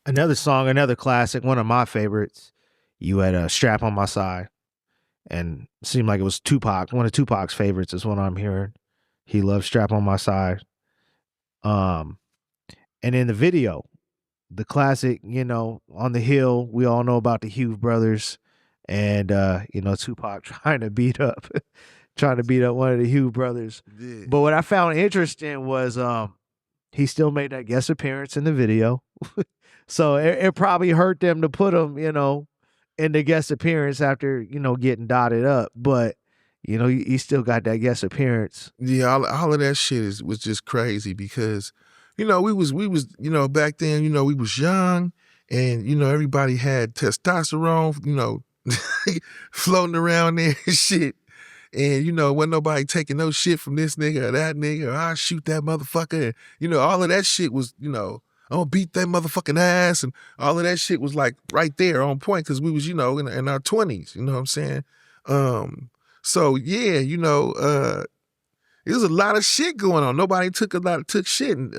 Another song, another classic, one of my favorites. You had a Strap on My Side, and it seemed like it was Tupac. One of Tupac's favorites is what I'm hearing. He loves Strap on My Side. Um, and in the video, the classic, on the hill, we all know about the Hughes brothers, and Tupac trying to beat up one of the Hughes brothers. Yeah. But what I found interesting was he still made that guest appearance in the video. So it probably hurt them to put him, in the guest appearance after, getting dotted up. But, he still got that guest appearance. Yeah, all of that shit was just crazy because, we was back then, we was young and, everybody had testosterone, floating around there and shit. And, wasn't nobody taking no shit from this nigga or that nigga, or I'll shoot that motherfucker. And, all of that shit was, I'm gonna beat that motherfucking ass. And all of that shit was like right there on point because we was, in our 20s, you know what I'm saying? So yeah, there was a lot of shit going on. Nobody took shit. And,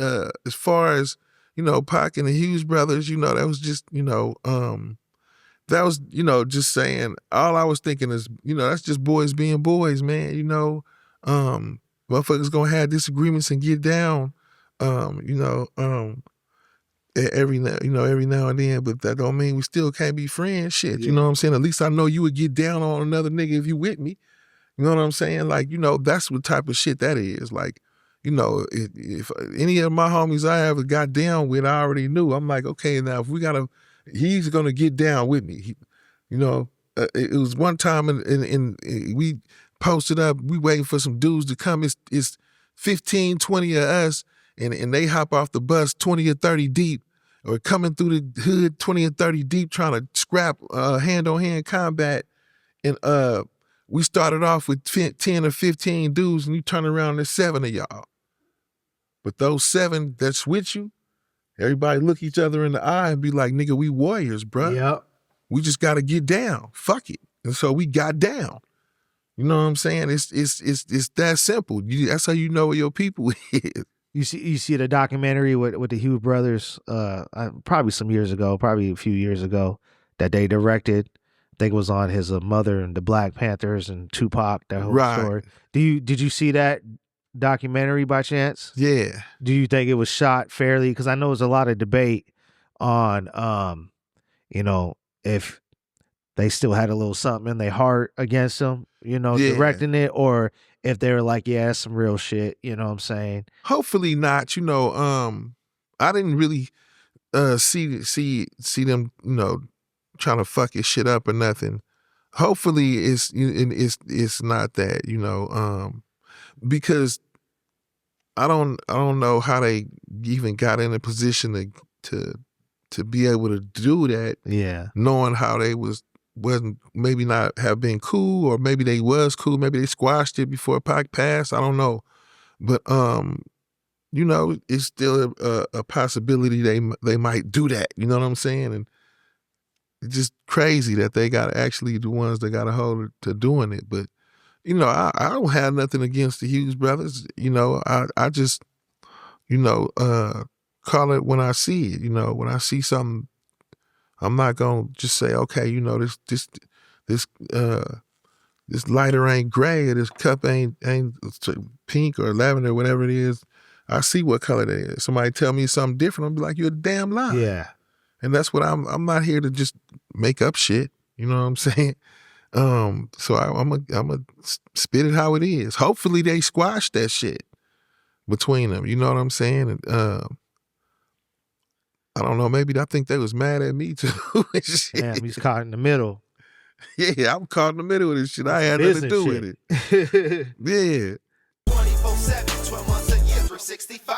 as far as, Pac and the Hughes brothers, that was just, that was, just saying, all I was thinking is, that's just boys being boys, man, motherfuckers gonna have disagreements and get down, every now and then, but that don't mean we still can't be friends, shit, you know what I'm saying? At least I know you would get down on another nigga if you with me, you know what I'm saying? Like, that's what type of shit that is, like, if any of my homies I ever got down with, I already knew. I'm like, okay, now if he's gonna get down with me. It was one time and we posted up, we waiting for some dudes to come. It's 15, 20 of us, and they hop off the bus 20 or 30 deep, or coming through the hood 20 or 30 deep trying to scrap hand-on-hand combat. And we started off with 10 or 15 dudes, and you turn around, there's 7 of y'all. But those 7 that's with you, everybody look each other in the eye and be like, nigga, we warriors, bruh. Yep. We just got to get down. Fuck it. And so we got down. You know what I'm saying? It's that simple. That's how you know what your people is. You see the documentary with the Hughes brothers, probably some years ago, probably a few years ago, that they directed. I think it was on his mother and the Black Panthers and Tupac, that whole story. Did you see that documentary by chance? Yeah. Do you think it was shot fairly? Because I know there's a lot of debate on, if they still had a little something in their heart against them, directing it, or if they were like, yeah, it's some real shit, you know what I'm saying? Hopefully not. I didn't really see them, trying to fuck his shit up or nothing. Hopefully it's not that, because I don't know how they even got in a position to be able to do that. Yeah. Knowing how they wasn't maybe not have been cool, or maybe they was cool, maybe they squashed it before Pac passed. I don't know. But it's still a possibility they might do that. You know what I'm saying? And it's just crazy that they got actually the ones that got a hold to doing it. But I don't have nothing against the Hughes brothers. I just call it when I see it. When I see something, I'm not gonna just say, okay, this lighter ain't gray, or this cup ain't pink or lavender, or whatever it is. I see what color it is. Somebody tell me something different, I'll be like, you're a damn lie. Yeah. And that's what I'm not here to just make up shit. You know what I'm saying? So I'm a spit it how it is. Hopefully they squash that shit between them. You know what I'm saying? And I don't know. Maybe I think they was mad at me too. Damn, he's caught in the middle. Yeah, I'm caught in the middle of this shit. I had nothing to do with it. Yeah. 24/7, 12 months a year, 365.